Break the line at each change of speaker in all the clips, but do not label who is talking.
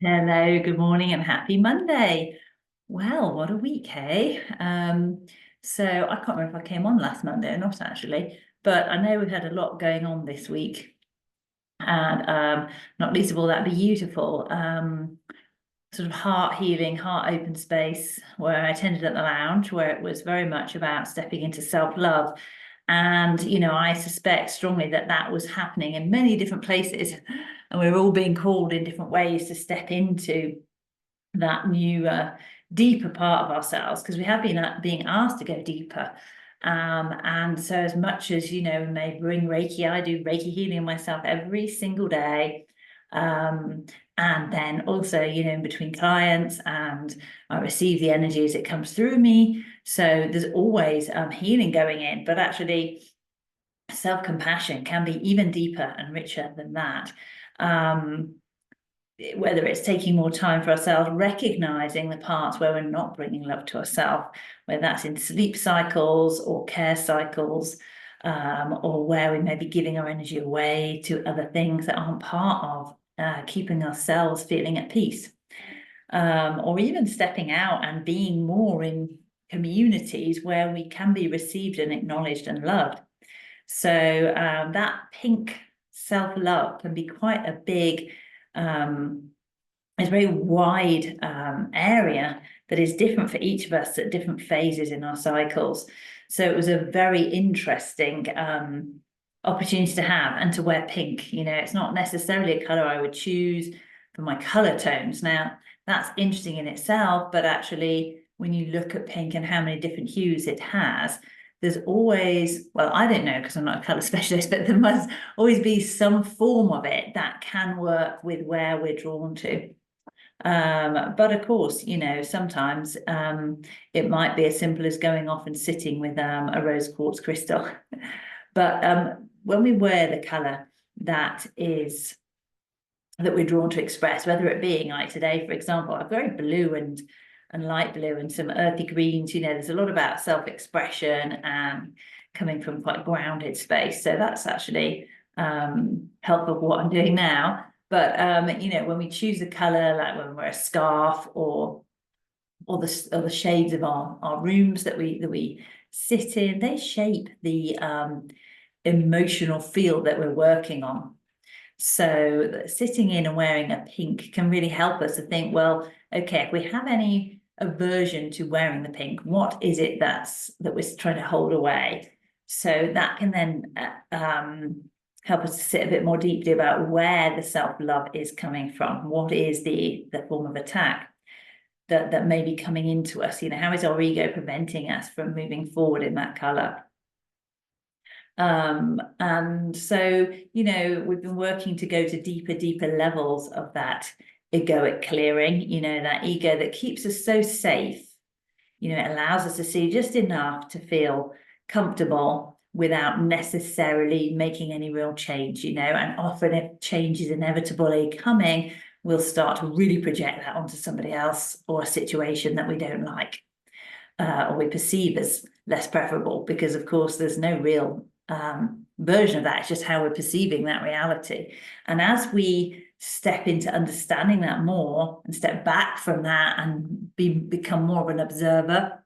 Hello, good morning, and happy Monday. Well, what a week, hey? So I can't remember if I came on last Monday or not actually, but I know we've had a lot going on this week, and not least of all that beautiful sort of heart healing, heart open space where I attended at the lounge, where it was very much about stepping into self-love. And, I suspect strongly that that was happening in many different places, and we're all being called in different ways to step into that new, deeper part of ourselves because we have been being asked to go deeper. And so, as much as we may bring Reiki, I do Reiki healing myself every single day. And then also, in between clients, and I receive the energy as it comes through me. So there's always healing going in, but actually, self-compassion can be even deeper and richer than that. Um, whether it's taking more time for ourselves, recognizing the parts where we're not bringing love to ourselves, whether that's in sleep cycles or care cycles, or where we may be giving our energy away to other things that aren't part of keeping ourselves feeling at peace, or even stepping out and being more in communities where we can be received and acknowledged and loved. So that pink self-love can be quite a big, it's a very wide area that is different for each of us at different phases in our cycles. So it was a very interesting opportunity to have, and to wear pink. It's not necessarily a color I would choose for my color tones. Now, that's interesting in itself, but actually, when you look at pink and how many different hues it has, there's always, well, I don't know because I'm not a color specialist, but there must always be some form of it that can work with where we're drawn to. But of course, sometimes it might be as simple as going off and sitting with a rose quartz crystal. But when we wear the color that is that we're drawn to express, whether it being like today, for example, I'm very blue and light blue and some earthy greens. There's a lot about self-expression and coming from quite a grounded space. So that's actually helpful for what I'm doing now. But when we choose a color, like when we're a scarf or the shades of our rooms that we sit in, they shape the emotional field that we're working on. So sitting in and wearing a pink can really help us to think, well, okay, if we have any aversion to wearing the pink, what is it that we're trying to hold away? So that can then help us to sit a bit more deeply about where the self-love is coming from. What is the form of attack that may be coming into us? How is our ego preventing us from moving forward in that color? And so, we've been working to go to deeper levels of that egoic clearing, that ego that keeps us so safe. It allows us to see just enough to feel comfortable without necessarily making any real change, and often if change is inevitably coming, we'll start to really project that onto somebody else or a situation that we don't like, or we perceive as less preferable, because of course there's no real version of that. It's just how we're perceiving that reality. And as we step into understanding that more and step back from that and become more of an observer,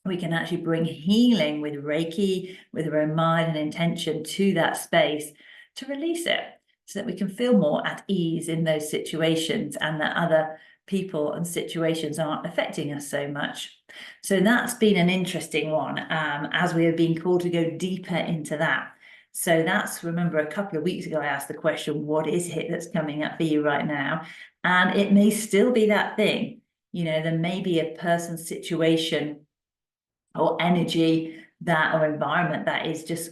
we can actually bring healing with Reiki, with our own mind and intention to that space to release it, so that we can feel more at ease in those situations, and that other people and situations aren't affecting us so much. So that's been an interesting one, as we are being called to go deeper into that. So remember, a couple of weeks ago, I asked the question, what is it that's coming up for you right now? And it may still be that thing. There may be a person, situation, or energy or environment that is just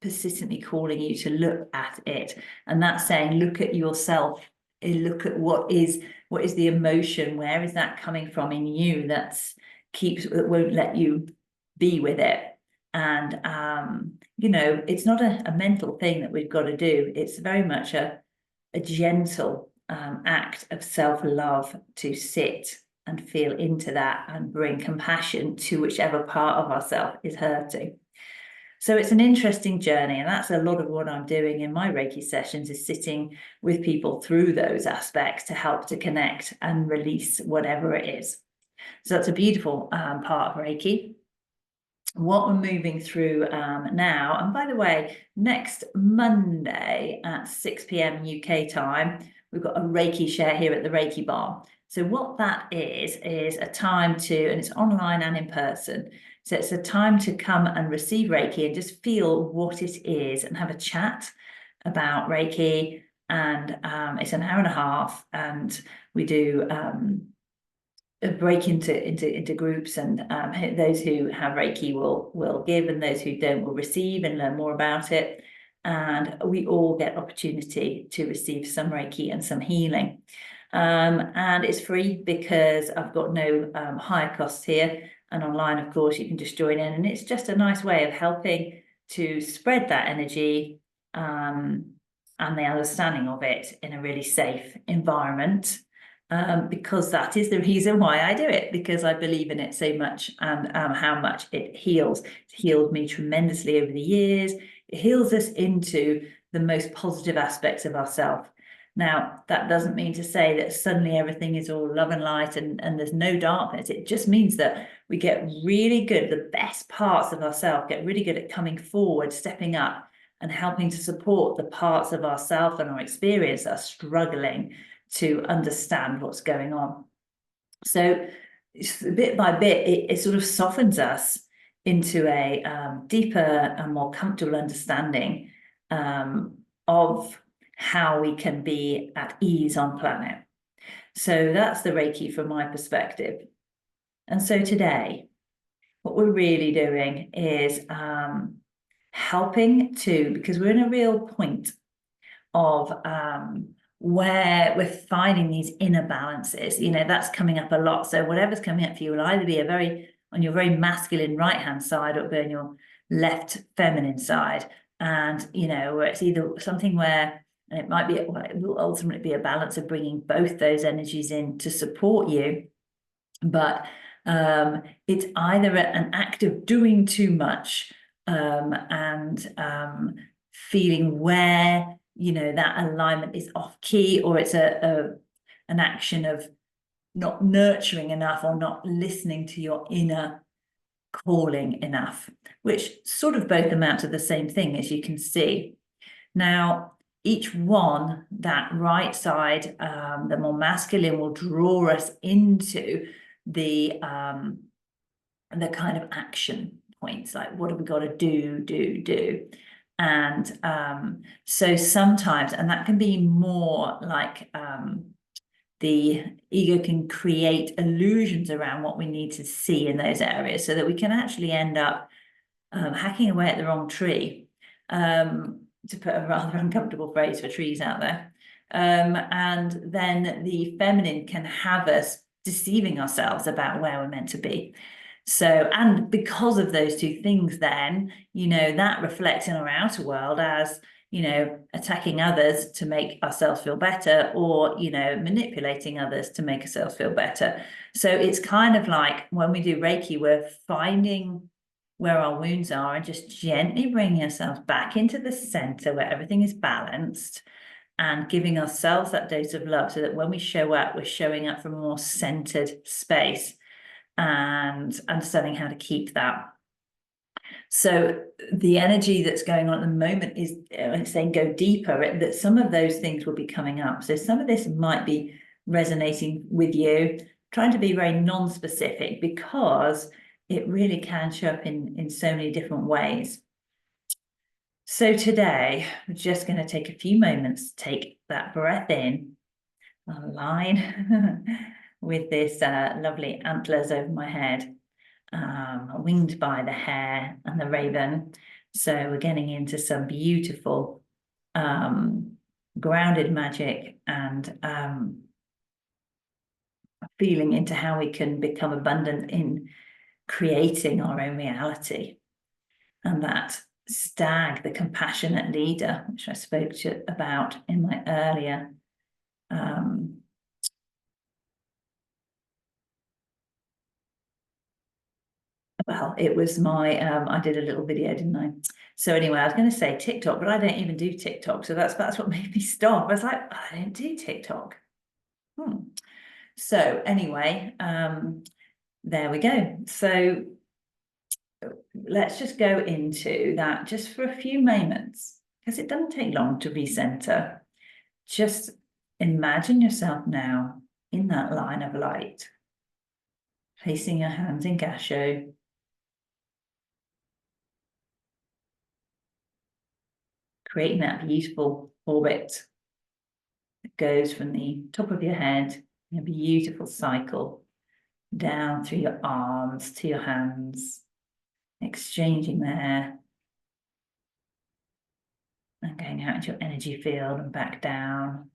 persistently calling you to look at it. And that's saying, look at yourself, look at what is the emotion, where is that coming from in you that won't let you be with it. And it's not a mental thing that we've got to do. It's very much a gentle act of self-love to sit and feel into that and bring compassion to whichever part of ourselves is hurting. So it's an interesting journey, and that's a lot of what I'm doing in my Reiki sessions, is sitting with people through those aspects to help to connect and release whatever it is. So that's a beautiful part of Reiki. What we're moving through now, and by the way, next Monday at 6 p.m. UK time, we've got a Reiki share here at the Reiki Bar. So what that is a time to, and it's online and in person, so it's a time to come and receive Reiki and just feel what it is and have a chat about Reiki. And it's an hour and a half, and we do break into groups, and those who have Reiki will give, and those who don't will receive and learn more about it. And we all get opportunity to receive some Reiki and some healing. And it's free because I've got no higher costs here. And online, of course, you can just join in, and it's just a nice way of helping to spread that energy and the understanding of it in a really safe environment. Because that is the reason why I do it, because I believe in it so much, and how much it heals. It's healed me tremendously over the years. It heals us into the most positive aspects of ourselves. Now, that doesn't mean to say that suddenly everything is all love and light and there's no darkness. It just means that we get really good, the best parts of ourselves get really good at coming forward, stepping up, and helping to support the parts of ourselves and our experience that are struggling to understand what's going on. So bit by bit, it sort of softens us into a deeper and more comfortable understanding of how we can be at ease on planet. So that's the Reiki from my perspective. And so today, what we're really doing is helping to, because we're in a real point of where we're finding these inner balances, that's coming up a lot. So whatever's coming up for you will either be on your very masculine right-hand side, or be on your left feminine side. And, where it's either something where, and it might be, it will ultimately be a balance of bringing both those energies in to support you. But it's either an act of doing too much and feeling where that alignment is off key, or it's an action of not nurturing enough or not listening to your inner calling enough, which sort of both amount to the same thing, as you can see. Now, each one, that right side, the more masculine, will draw us into the kind of action points, like what have we got to do. And so sometimes, and that can be more like the ego can create illusions around what we need to see in those areas, so that we can actually end up hacking away at the wrong tree, to put a rather uncomfortable phrase for trees out there. And then the feminine can have us deceiving ourselves about where we're meant to be. So, and because of those two things, then, that reflects in our outer world as, attacking others to make ourselves feel better, or, manipulating others to make ourselves feel better. So it's kind of like when we do Reiki, we're finding where our wounds are and just gently bringing ourselves back into the center where everything is balanced, and giving ourselves that dose of love, so that when we show up, we're showing up from a more centered space, and understanding how to keep that. So the energy that's going on at the moment is saying go deeper, that some of those things will be coming up. So some of this might be resonating with you, trying to be very non-specific, because it really can show up in so many different ways. So today, we're just going to take a few moments to take that breath in, align with this lovely antlers over my head, winged by the hare and the raven. So we're getting into some beautiful grounded magic, and feeling into how we can become abundant in creating our own reality. And that stag, the compassionate leader, which I spoke about in my earlier well, it was my, I did a little video, didn't I? So anyway, I was going to say TikTok, but I don't even do TikTok. So that's what made me stop. I was like, I don't do TikTok. So anyway, there we go. So let's just go into that just for a few moments, because it doesn't take long to recenter. Just imagine yourself now in that line of light, placing your hands in Gasho. Creating that beautiful orbit that goes from the top of your head in a beautiful cycle down through your arms to your hands, exchanging there and going out into your energy field and back down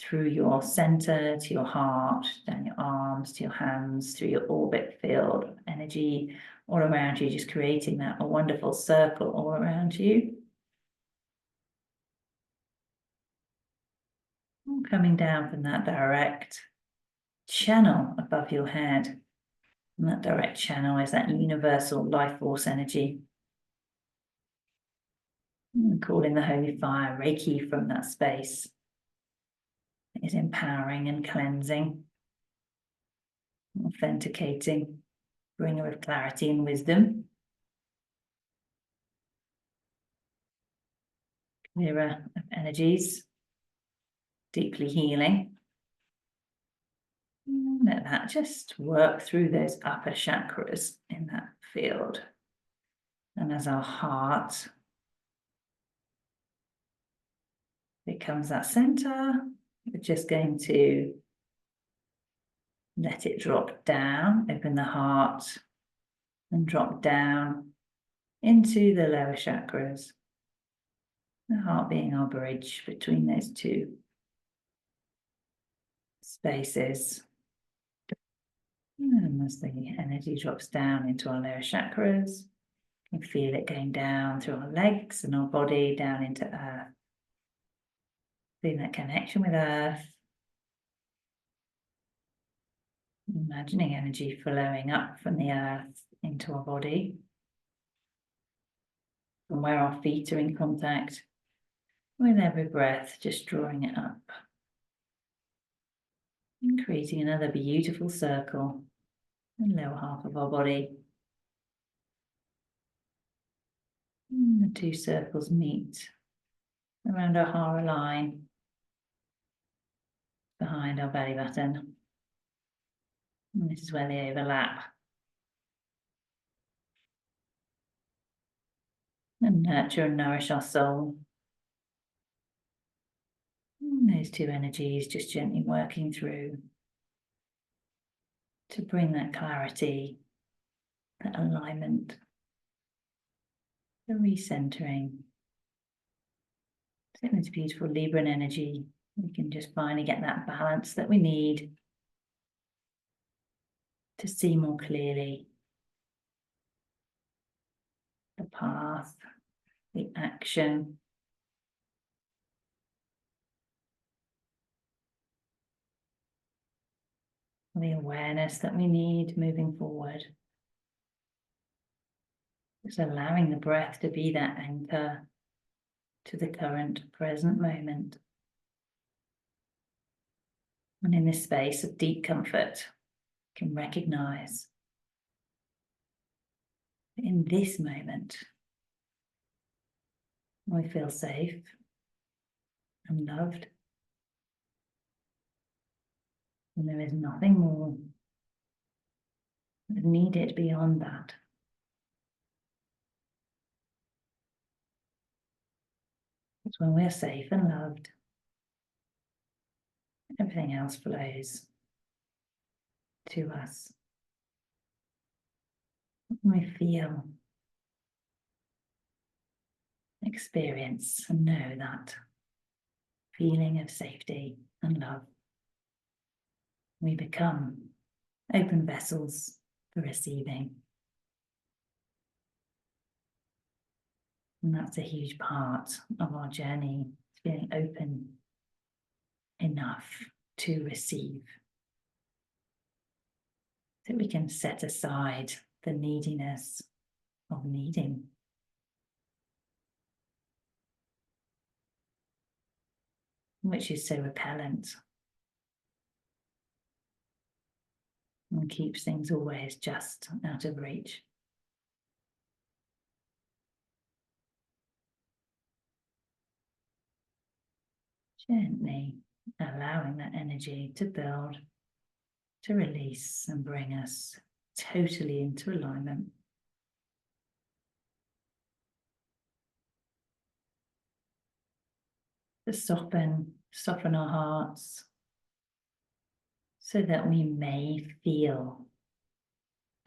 through your center to your heart, down your arms to your hands, through your orbit field of energy all around you, just creating that a wonderful circle all around you. And coming down from that direct channel above your head. And that direct channel is that universal life force energy. And calling the holy fire, Reiki, from that space. It is empowering and cleansing, authenticating, bringer of clarity and wisdom. Clearer of energies, deeply healing. And let that just work through those upper chakras in that field. And as our heart becomes that center, we're just going to let it drop down, open the heart, and drop down into the lower chakras. The heart being our bridge between those two spaces. And as the energy drops down into our lower chakras, you can feel it going down through our legs and our body down into earth. Feeling that connection with earth. Imagining energy flowing up from the earth into our body. From where our feet are in contact, with every breath, just drawing it up. And creating another beautiful circle in the lower half of our body. And the two circles meet around our hara line, behind our belly button. And this is where they overlap. And nurture and nourish our soul. And those two energies just gently working through to bring that clarity, that alignment, the recentering. So it's beautiful Libran energy. We can just finally get that balance that we need to see more clearly the path, the action, the awareness that we need moving forward. Just allowing the breath to be that anchor to the current present moment. And in this space of deep comfort, can recognize that in this moment, we feel safe and loved. And there is nothing more needed beyond that. It's when we're safe and loved, everything else flows to us. We feel, experience, and know that feeling of safety and love. We become open vessels for receiving. And that's a huge part of our journey, feeling open enough to receive. So we can set aside the neediness of needing. Which is so repellent and keeps things always just out of reach. Gently allowing that energy to build, to release and bring us totally into alignment. To soften our hearts so that we may feel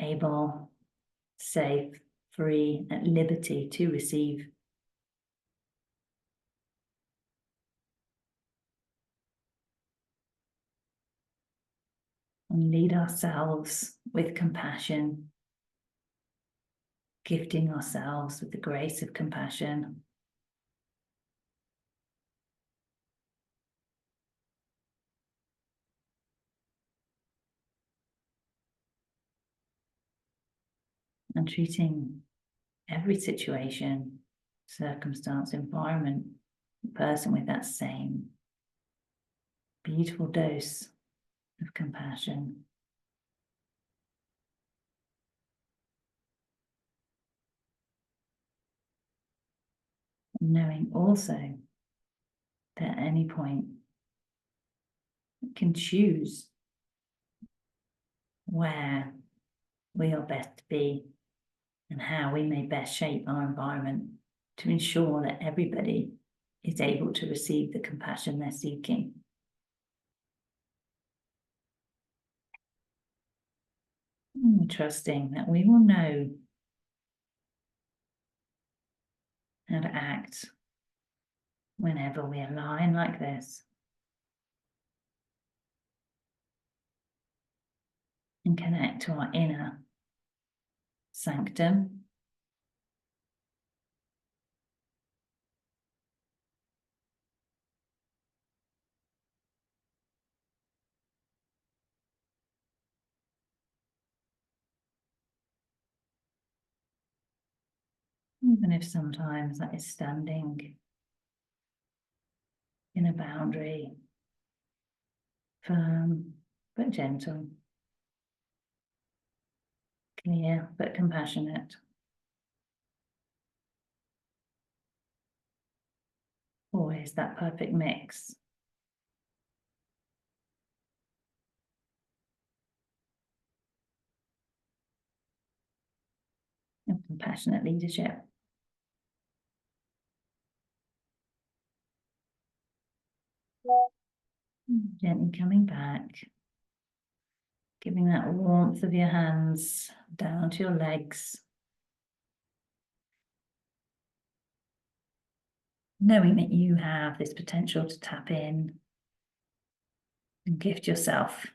able, safe, free, at liberty to receive. And lead ourselves with compassion, gifting ourselves with the grace of compassion. And treating every situation, circumstance, environment, person with that same beautiful dose of compassion. Knowing also that at any point we can choose where we are best to be and how we may best shape our environment to ensure that everybody is able to receive the compassion they're seeking. Trusting that we will know how to act whenever we align like this and connect to our inner sanctum. Even if sometimes that is standing in a boundary, firm but gentle, clear but compassionate. Always that perfect mix. Of compassionate leadership. Gently coming back, giving that warmth of your hands down to your legs. Knowing that you have this potential to tap in and gift yourself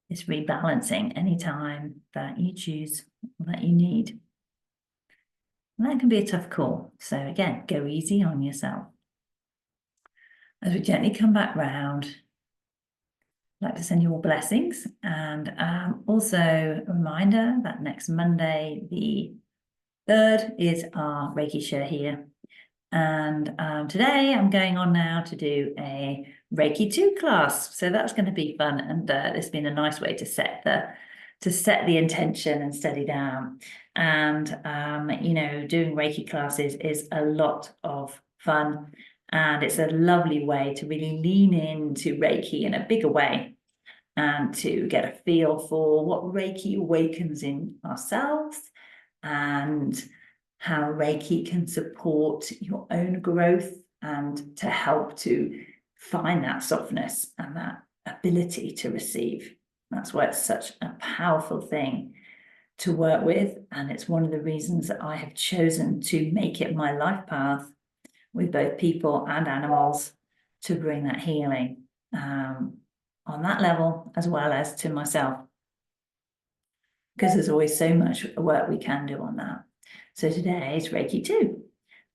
this rebalancing anytime that you choose or that you need. And that can be a tough call. So again, go easy on yourself. As we gently come back round, I'd like to send you all blessings, and also a reminder that next Monday, the 3rd, is our Reiki share here. And today I'm going on now to do a Reiki II class. So that's going to be fun. And it's been a nice way to set the intention and steady down. And, doing Reiki classes is a lot of fun. And it's a lovely way to really lean into Reiki in a bigger way and to get a feel for what Reiki awakens in ourselves and how Reiki can support your own growth and to help to find that softness and that ability to receive. That's why it's such a powerful thing to work with. And it's one of the reasons that I have chosen to make it my life path with both people and animals to bring that healing on that level as well as to myself. Because there's always so much work we can do on that. So today is Reiki II.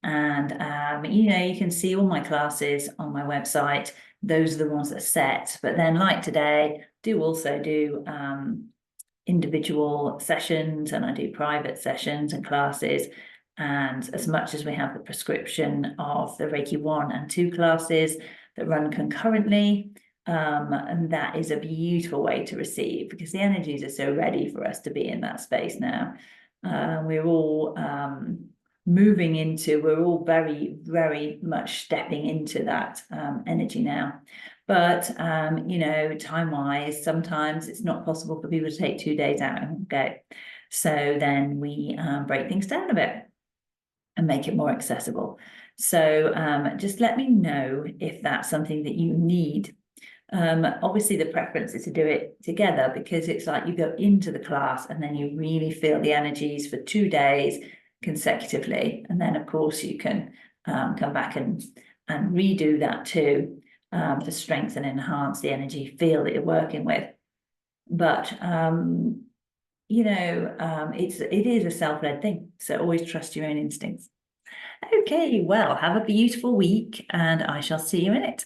And, you can see all my classes on my website. Those are the ones that are set. But then like today, do also do individual sessions and I do private sessions and classes. And as much as we have the prescription of the Reiki I and II classes that run concurrently, and that is a beautiful way to receive, because the energies are so ready for us to be in that space now. We're all we're all very, very much stepping into that energy now. But, time-wise, sometimes it's not possible for people to take 2 days out and go. So then we break things down a bit and make it more accessible. So just let me know if that's something that you need. Obviously, the preference is to do it together, because it's like you go into the class and then you really feel the energies for 2 days consecutively. And then, of course, you can come back and redo that too, to strengthen and enhance the energy feel that you're working with. But it is a self-led thing, so always trust your own instincts. Okay, well, have a beautiful week, and I shall see you in it.